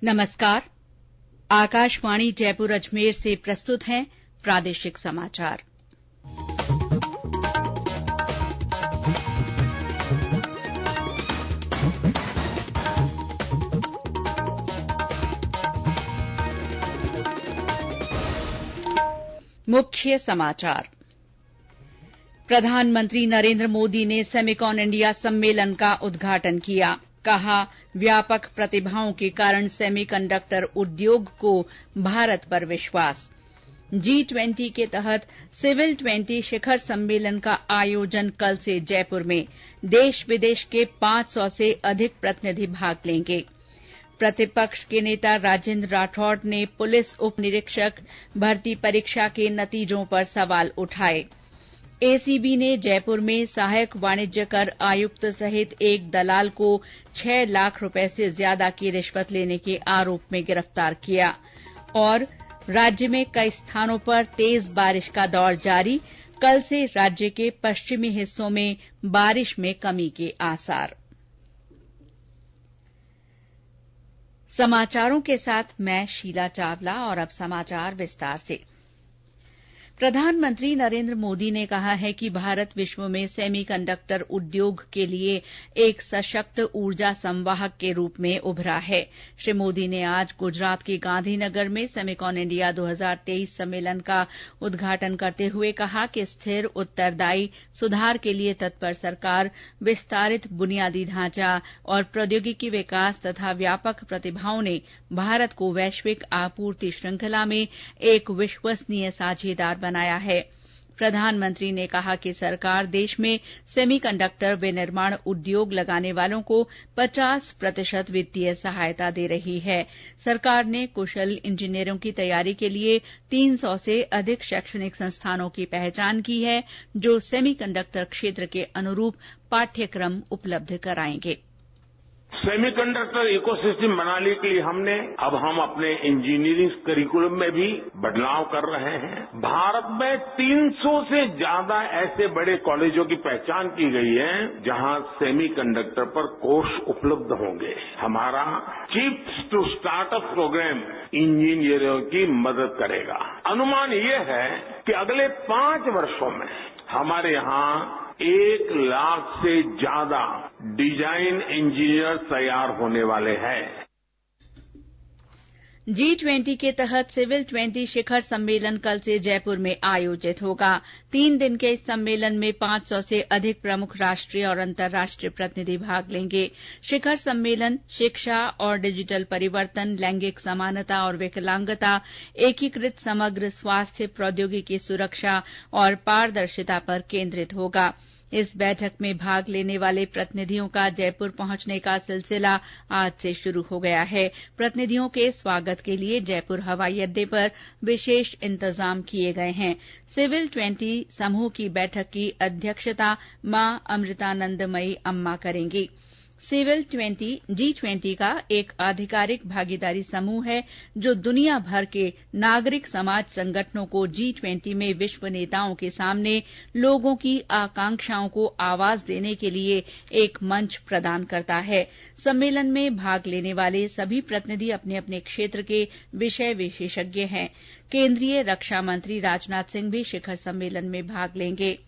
नमस्कार। आकाशवाणी जयपुर अजमेर से प्रस्तुत हैं प्रादेशिक समाचार। मुख्य समाचार। प्रधानमंत्री नरेंद्र मोदी ने सेमिकॉन इंडिया सम्मेलन का उद्घाटन किया। कहा, व्यापक प्रतिभाओं के कारण सेमीकंडक्टर उद्योग को भारत पर विश्वास। G20 के तहत सिविल 20 शिखर सम्मेलन का आयोजन कल से जयपुर में। देश विदेश के 500 से अधिक प्रतिनिधि भाग लेंगे। प्रतिपक्ष के नेता राजेंद्र राठौड़ ने पुलिस उप निरीक्षक भर्ती परीक्षा के नतीजों पर सवाल उठाए। एसीबी ने जयपुर में सहायक वाणिज्य कर आयुक्त सहित एक दलाल को 6 लाख रुपए से ज्यादा की रिश्वत लेने के आरोप में गिरफ्तार किया। और राज्य में कई स्थानों पर तेज बारिश का दौर जारी। कल से राज्य के पश्चिमी हिस्सों में बारिश में कमी के आसार। समाचारों के साथ मैं शीला चावला और अब समाचार विस्तार से। प्रधानमंत्री नरेंद्र मोदी ने कहा है कि भारत विश्व में सेमीकंडक्टर उद्योग के लिए एक सशक्त ऊर्जा संवाहक के रूप में उभरा है। श्री मोदी ने आज गुजरात के गांधीनगर में सेमिकॉन इंडिया 2023 सम्मेलन का उद्घाटन करते हुए कहा कि स्थिर, उत्तरदायी, सुधार के लिए तत्पर सरकार, विस्तारित बुनियादी ढांचा और प्रौद्योगिकी विकास तथा व्यापक प्रतिभाओं ने भारत को वैश्विक आपूर्ति श्रृंखला में एक विश्वसनीय साझेदार बनाया है। प्रधानमंत्री ने कहा कि सरकार देश में सेमीकंडक्टर विनिर्माण उद्योग लगाने वालों को 50% वित्तीय सहायता दे रही है। सरकार ने कुशल इंजीनियरों की तैयारी के लिए 300 से अधिक शैक्षणिक संस्थानों की पहचान की है, जो सेमीकंडक्टर क्षेत्र के अनुरूप पाठ्यक्रम उपलब्ध कराएंगे। सेमीकंडक्टर इकोसिस्टम बनाने के लिए हम अपने इंजीनियरिंग करिकुलम में भी बदलाव कर रहे हैं। भारत में 300 से ज्यादा ऐसे बड़े कॉलेजों की पहचान की गई है जहां सेमीकंडक्टर पर कोर्स उपलब्ध होंगे। हमारा चिप्स टू स्टार्टअप प्रोग्राम इंजीनियरों की मदद करेगा। अनुमान ये है कि अगले 5 वर्षों में हमारे यहां 1 लाख से ज्यादा डिजाइन इंजीनियर तैयार होने वाले हैं। G20 के तहत सिविल 20 शिखर सम्मेलन कल से जयपुर में आयोजित होगा। 3 दिन के इस सम्मेलन में 500 से अधिक प्रमुख राष्ट्रीय और अंतर्राष्ट्रीय प्रतिनिधि भाग लेंगे। शिखर सम्मेलन शिक्षा और डिजिटल परिवर्तन, लैंगिक समानता और विकलांगता, एकीकृत समग्र स्वास्थ्य, प्रौद्योगिकी सुरक्षा और पारदर्शिता पर केंद्रित होगा। इस बैठक में भाग लेने वाले प्रतिनिधियों का जयपुर पहुंचने का सिलसिला आज से शुरू हो गया है। प्रतिनिधियों के स्वागत के लिए जयपुर हवाई अड्डे पर विशेष इंतजाम किए गए हैं। सिविल 20 समूह की बैठक की अध्यक्षता मां अमृतानंदमयी अम्मा करेंगी। सिविल 20 G20 का एक आधिकारिक भागीदारी समूह है जो दुनिया भर के नागरिक समाज संगठनों को G20 में विश्व नेताओं के सामने लोगों की आकांक्षाओं को आवाज देने के लिए एक मंच प्रदान करता है। सम्मेलन में भाग लेने वाले सभी प्रतिनिधि अपने अपने क्षेत्र के विषय विशेषज्ञ हैं। केंद्रीय रक्षा मंत्री राजनाथ सिंह भी शिखर सम्मेलन में भाग लेंगे।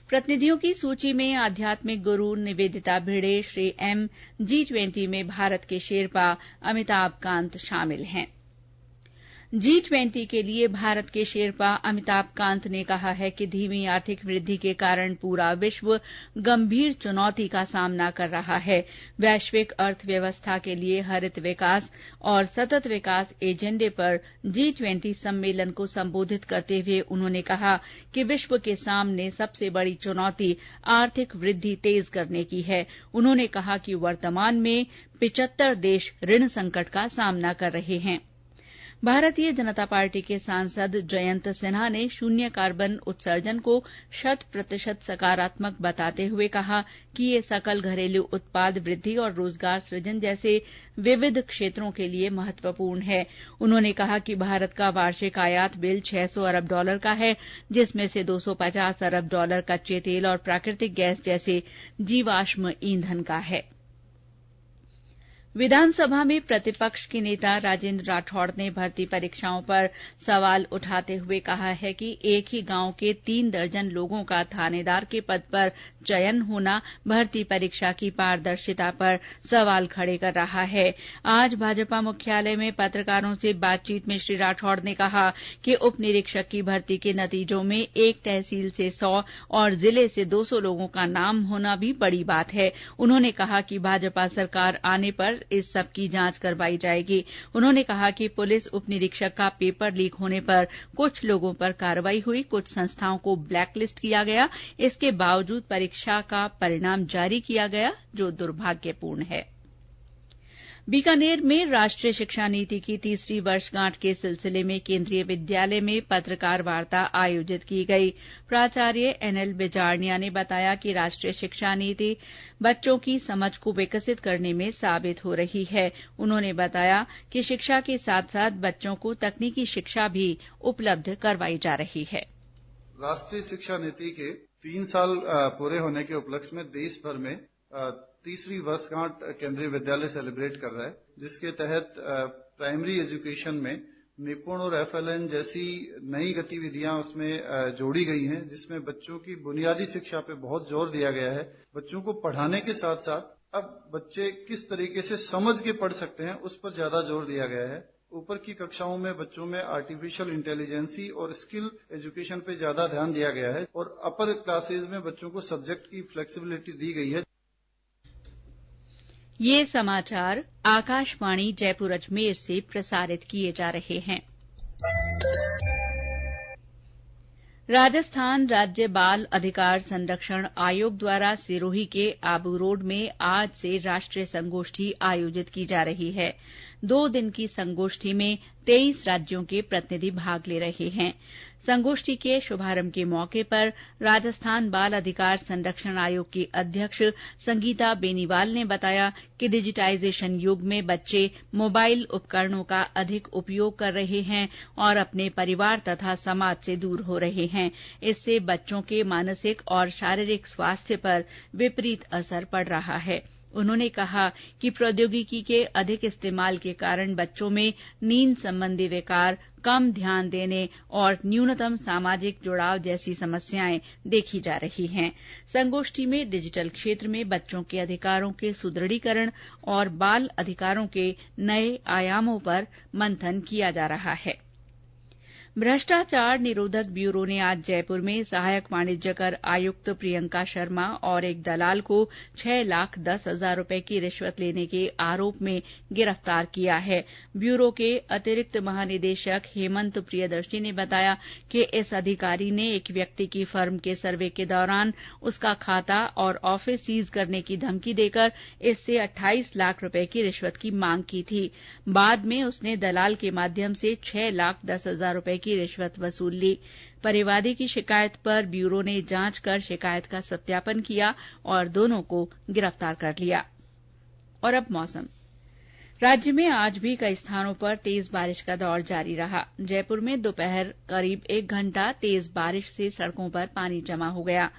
प्रतिनिधियों की सूची में आध्यात्मिक गुरु निवेदिता भिड़े, श्री एम, G20 में भारत के शेरपा अमिताभ कांत शामिल हैं। G20 के लिए भारत के शेरपा अमिताभ कांत ने कहा है कि धीमी आर्थिक वृद्धि के कारण पूरा विश्व गंभीर चुनौती का सामना कर रहा है। वैश्विक अर्थव्यवस्था के लिए हरित विकास और सतत विकास एजेंडे पर G20 सम्मेलन को संबोधित करते हुए उन्होंने कहा कि विश्व के सामने सबसे बड़ी चुनौती आर्थिक वृद्धि तेज करने की है। उन्होंने कहा कि वर्तमान में 75 देश ऋण संकट का सामना कर रहे हैं। भारतीय जनता पार्टी के सांसद जयंत सिन्हा ने शून्य कार्बन उत्सर्जन को 100% सकारात्मक बताते हुए कहा कि ये सकल घरेलू उत्पाद वृद्धि और रोजगार सृजन जैसे विविध क्षेत्रों के लिए महत्वपूर्ण है। उन्होंने कहा कि भारत का वार्षिक आयात बिल $600 अरब का है, जिसमें से $250 अरब कच्चे तेल और प्राकृतिक गैस जैसे जीवाश्म ईंधन का है। विधानसभा में प्रतिपक्ष के नेता राजेंद्र राठौड़ ने भर्ती परीक्षाओं पर सवाल उठाते हुए कहा है कि एक ही गांव के 3 दर्जन लोगों का थानेदार के पद पर चयन होना भर्ती परीक्षा की पारदर्शिता पर सवाल खड़े कर रहा है। आज भाजपा मुख्यालय में पत्रकारों से बातचीत में श्री राठौड़ ने कहा कि उप निरीक्षक की भर्ती के नतीजों में एक तहसील से 100 और जिले से 200 लोगों का नाम होना भी बड़ी बात है। उन्होंने कहा कि भाजपा सरकार आने पर इस सब की जांच करवाई जाएगी। उन्होंने कहा कि पुलिस उप निरीक्षक का पेपर लीक होने पर कुछ लोगों पर कार्रवाई हुई, कुछ संस्थाओं को ब्लैकलिस्ट किया गया। इसके बावजूद परीक्षा का परिणाम जारी किया गया, जो दुर्भाग्यपूर्ण है। बीकानेर में राष्ट्रीय शिक्षा नीति की 3री वर्षगांठ के सिलसिले में केंद्रीय विद्यालय में पत्रकार वार्ता आयोजित की गई। प्राचार्य एनएल बिजारनिया ने बताया कि राष्ट्रीय शिक्षा नीति बच्चों की समझ को विकसित करने में साबित हो रही है। उन्होंने बताया कि शिक्षा के साथ साथ बच्चों को तकनीकी शिक्षा भी उपलब्ध करवाई जा रही है। राष्ट्रीय शिक्षा नीति के 3 साल पूरे होने के उपलक्ष्य में देश भर में 3री वर्षगांठ केंद्रीय विद्यालय सेलिब्रेट कर रहा है, जिसके तहत प्राइमरी एजुकेशन में निपुण और एफएलएन जैसी नई गतिविधियां उसमें जोड़ी गई हैं, जिसमें बच्चों की बुनियादी शिक्षा पे बहुत जोर दिया गया है। बच्चों को पढ़ाने के साथ साथ अब बच्चे किस तरीके से समझ के पढ़ सकते हैं, उस पर ज्यादा जोर दिया गया है। ऊपर की कक्षाओं में बच्चों में आर्टिफिशियल इंटेलिजेंसी और स्किल एजुकेशन पे ज्यादा ध्यान दिया गया है और अपर क्लासेज में बच्चों को सब्जेक्ट की फ्लेक्सिबिलिटी दी गई है। ये समाचार आकाशवाणी जयपुर अजमेर से प्रसारित किए जा रहे हैं। राजस्थान राज्य बाल अधिकार संरक्षण आयोग द्वारा सिरोही के आबू रोड में आज से राष्ट्रीय संगोष्ठी आयोजित की जा रही है। 2 दिन की संगोष्ठी में 23 राज्यों के प्रतिनिधि भाग ले रहे हैं। संगोष्ठी के शुभारंभ के मौके पर राजस्थान बाल अधिकार संरक्षण आयोग की अध्यक्ष संगीता बेनीवाल ने बताया कि डिजिटाइजेशन युग में बच्चे मोबाइल उपकरणों का अधिक उपयोग कर रहे हैं और अपने परिवार तथा समाज से दूर हो रहे हैं। इससे बच्चों के मानसिक और शारीरिक स्वास्थ्य पर विपरीत असर पड़ रहा है। उन्होंने कहा कि प्रौद्योगिकी के अधिक इस्तेमाल के कारण बच्चों में नींद संबंधी विकार, कम ध्यान देने और न्यूनतम सामाजिक जुड़ाव जैसी समस्याएं देखी जा रही हैं। संगोष्ठी में डिजिटल क्षेत्र में बच्चों के अधिकारों के सुदृढ़ीकरण और बाल अधिकारों के नए आयामों पर मंथन किया जा रहा है। भ्रष्टाचार निरोधक ब्यूरो ने आज जयपुर में सहायक वाणिज्य कर आयुक्त प्रियंका शर्मा और एक दलाल को 6,10,000 रुपए की रिश्वत लेने के आरोप में गिरफ्तार किया है। ब्यूरो के अतिरिक्त महानिदेशक हेमंत प्रियदर्शी ने बताया कि इस अधिकारी ने एक व्यक्ति की फर्म के सर्वे के दौरान उसका खाता और ऑफिस सीज करने की धमकी देकर इससे 28 लाख रुपए की रिश्वत की मांग की थी। बाद में उसने दलाल के माध्यम से 6,10,000 रुपए की रिश्वत वसूल ली। परिवादी की शिकायत पर ब्यूरो ने जांच कर शिकायत का सत्यापन किया और दोनों को गिरफ्तार कर लिया। और अब मौसम। राज्य में आज भी कई स्थानों पर तेज बारिश का दौर जारी रहा। जयपुर में दोपहर करीब 1 घंटा तेज बारिश से सड़कों पर पानी जमा हो गया।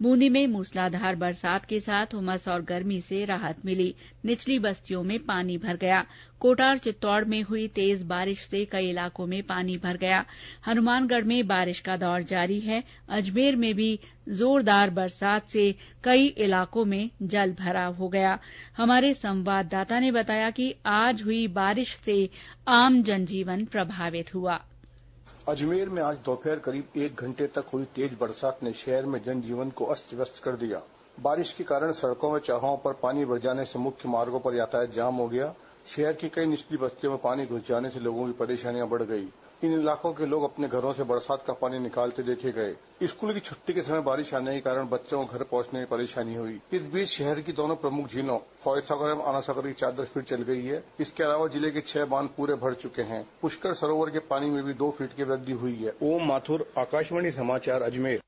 बूंदी में मूसलाधार बरसात के साथ उमस और गर्मी से राहत मिली। निचली बस्तियों में पानी भर गया। कोटा और चित्तौड़ में हुई तेज बारिश से कई इलाकों में पानी भर गया। हनुमानगढ़ में बारिश का दौर जारी है। अजमेर में भी जोरदार बरसात से कई इलाकों में जल भराव हो गया। हमारे संवाददाता ने बताया कि आज हुई बारिश से आम जनजीवन प्रभावित हुआ। अजमेर में आज दोपहर करीब 1 घंटे तक हुई तेज बरसात ने शहर में जनजीवन को अस्त व्यस्त कर दिया। बारिश के कारण सड़कों व चौराहों पर पानी भर जाने से मुख्य मार्गों पर यातायात जाम हो गया। शहर की कई निचली बस्तियों में पानी घुस जाने से लोगों की परेशानियां बढ़ गई। इन इलाकों के लोग अपने घरों से बरसात का पानी निकालते देखे गए। स्कूल की छुट्टी के समय बारिश आने के कारण बच्चों को घर पहुंचने में परेशानी हुई। इस बीच शहर की दोनों प्रमुख झीलों फॉयसागर एवं आनासागर की चादर फिर चल गई है। इसके अलावा जिले के 6 बांध पूरे भर चुके हैं। पुष्कर सरोवर के पानी में भी 2 फीट की वृद्धि हुई है। ओम माथुर, आकाशवाणी समाचार, अजमेर।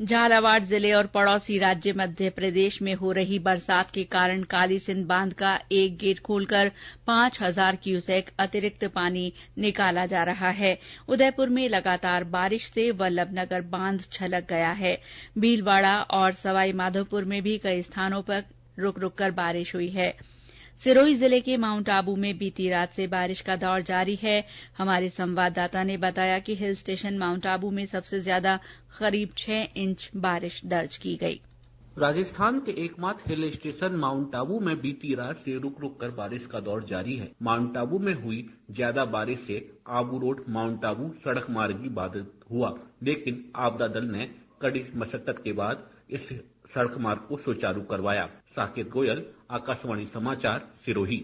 झालावाड़ जिले और पड़ोसी राज्य मध्य प्रदेश में हो रही बरसात के कारण कालीसिंध बांध का एक गेट खोलकर 5,000 क्यूसेक अतिरिक्त पानी निकाला जा रहा है। उदयपुर में लगातार बारिश से वल्लभनगर बांध छलक गया है। भीलवाड़ा और सवाई माधोपुर में भी कई स्थानों पर रुक रुक कर बारिश हुई है। सिरोही जिले के माउंट आबू में बीती रात से बारिश का दौर जारी है। हमारे संवाददाता ने बताया कि हिल स्टेशन माउंट आबू में सबसे ज्यादा करीब 6 इंच बारिश दर्ज की गई। राजस्थान के एकमात्र हिल स्टेशन माउंट आबू में बीती रात से रुक रुक कर बारिश का दौर जारी है। माउंट आबू में हुई ज्यादा बारिश से आबू रोड माउंट आबू सड़क मार्ग भी बाधित हुआ, लेकिन आपदा दल ने कड़ी मशक्कत के बाद इस सड़क मार्ग को सुचारू करवाया। साकेत गोयल, आकाशवाणी समाचार, सिरोही।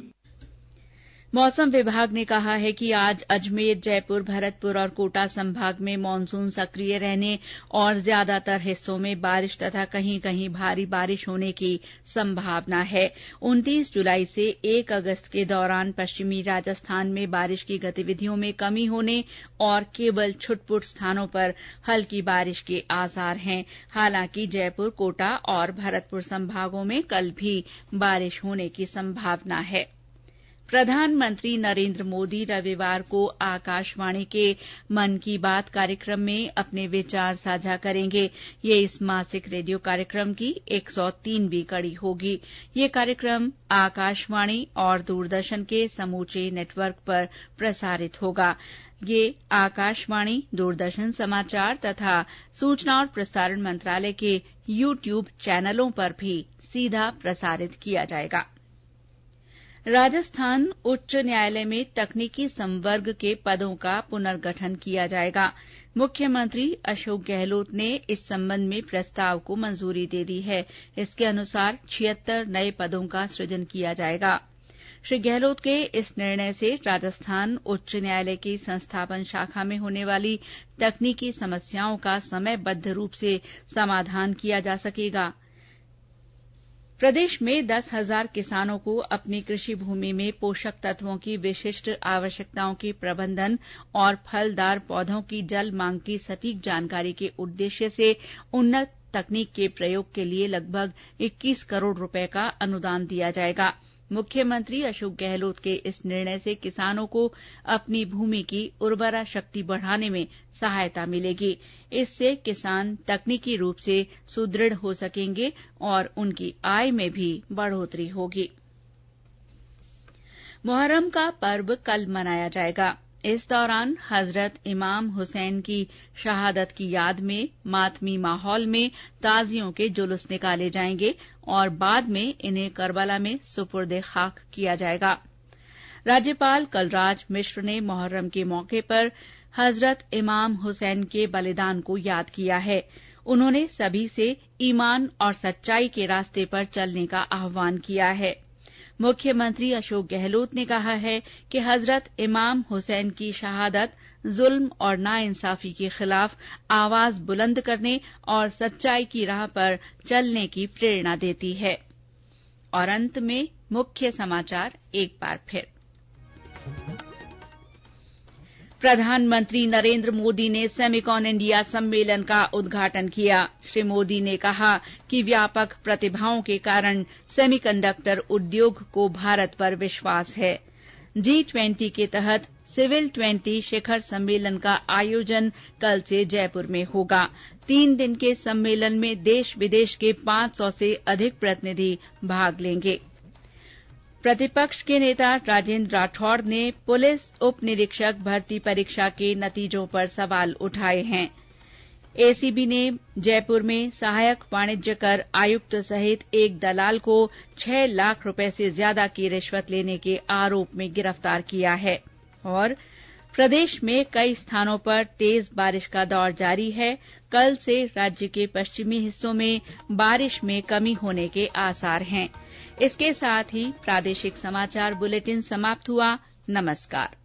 मौसम विभाग ने कहा है कि आज अजमेर, जयपुर, भरतपुर और कोटा संभाग में मानसून सक्रिय रहने और ज्यादातर हिस्सों में बारिश तथा कहीं कहीं भारी बारिश होने की संभावना है। 29 जुलाई से 1 अगस्त के दौरान पश्चिमी राजस्थान में बारिश की गतिविधियों में कमी होने और केवल छुटपुट स्थानों पर हल्की बारिश के आसार हैं। हालांकि जयपुर, कोटा और भरतपुर संभागों में कल भी बारिश होने की संभावना है। प्रधानमंत्री नरेंद्र मोदी रविवार को आकाशवाणी के मन की बात कार्यक्रम में अपने विचार साझा करेंगे। ये इस मासिक रेडियो कार्यक्रम की 103वीं कड़ी होगी। ये कार्यक्रम आकाशवाणी और दूरदर्शन के समूचे नेटवर्क पर प्रसारित होगा। ये आकाशवाणी, दूरदर्शन समाचार तथा सूचना और प्रसारण मंत्रालय के YouTube चैनलों पर भी सीधा प्रसारित किया जाएगा। राजस्थान उच्च न्यायालय में तकनीकी संवर्ग के पदों का पुनर्गठन किया जाएगा। मुख्यमंत्री अशोक गहलोत ने इस संबंध में प्रस्ताव को मंजूरी दे दी है। इसके अनुसार 76 नए पदों का सृजन किया जाएगा। श्री गहलोत के इस निर्णय से राजस्थान उच्च न्यायालय की संस्थापन शाखा में होने वाली तकनीकी समस्याओं का समयबद्ध रूप से समाधान किया जा सकेगा। प्रदेश में 10,000 किसानों को अपनी कृषि भूमि में पोषक तत्वों की विशिष्ट आवश्यकताओं के प्रबंधन और फलदार पौधों की जल मांग की सटीक जानकारी के उद्देश्य से उन्नत तकनीक के प्रयोग के लिए लगभग 21 करोड़ रुपए का अनुदान दिया जाएगा। मुख्यमंत्री अशोक गहलोत के इस निर्णय से किसानों को अपनी भूमि की उर्वरा शक्ति बढ़ाने में सहायता मिलेगी। इससे किसान तकनीकी रूप से सुदृढ़ हो सकेंगे और उनकी आय में भी बढ़ोतरी होगी। मुहर्रम का पर्व कल मनाया जाएगा। इस दौरान हजरत इमाम हुसैन की शहादत की याद में मातमी माहौल में ताजियों के जुलूस निकाले जाएंगे और बाद में इन्हें करबला में सुपुर्द खाक किया जाएगा। राज्यपाल कलराज मिश्र ने मुहर्रम के मौके पर हजरत इमाम हुसैन के बलिदान को याद किया है। उन्होंने सभी से ईमान और सच्चाई के रास्ते पर चलने का आह्वान किया है। मुख्यमंत्री अशोक गहलोत ने कहा है कि हजरत इमाम हुसैन की शहादत जुल्म और नाइंसाफी के खिलाफ आवाज बुलंद करने और सच्चाई की राह पर चलने की प्रेरणा देती है। और अंत में मुख्य समाचार एक बार फिर। प्रधानमंत्री नरेंद्र मोदी ने सेमिकॉन इंडिया सम्मेलन का उद्घाटन किया। श्री मोदी ने कहा कि व्यापक प्रतिभाओं के कारण सेमीकंडक्टर उद्योग को भारत पर विश्वास है। G20 के तहत सिविल 20 शिखर सम्मेलन का आयोजन कल से जयपुर में होगा। 3 दिन के सम्मेलन में देश विदेश के 500 से अधिक प्रतिनिधि भाग लेंगे। प्रतिपक्ष के नेता राजेंद्र राठौड़ ने पुलिस उप निरीक्षक भर्ती परीक्षा के नतीजों पर सवाल उठाए हैं। एसीबी ने जयपुर में सहायक वाणिज्य कर आयुक्त सहित एक दलाल को 6 लाख रुपए से ज्यादा की रिश्वत लेने के आरोप में गिरफ्तार किया है। और प्रदेश में कई स्थानों पर तेज बारिश का दौर जारी है। कल से राज्य के पश्चिमी हिस्सों में बारिश में कमी होने के आसार हैं। इसके साथ ही प्रादेशिक समाचार बुलेटिन समाप्त हुआ। नमस्कार।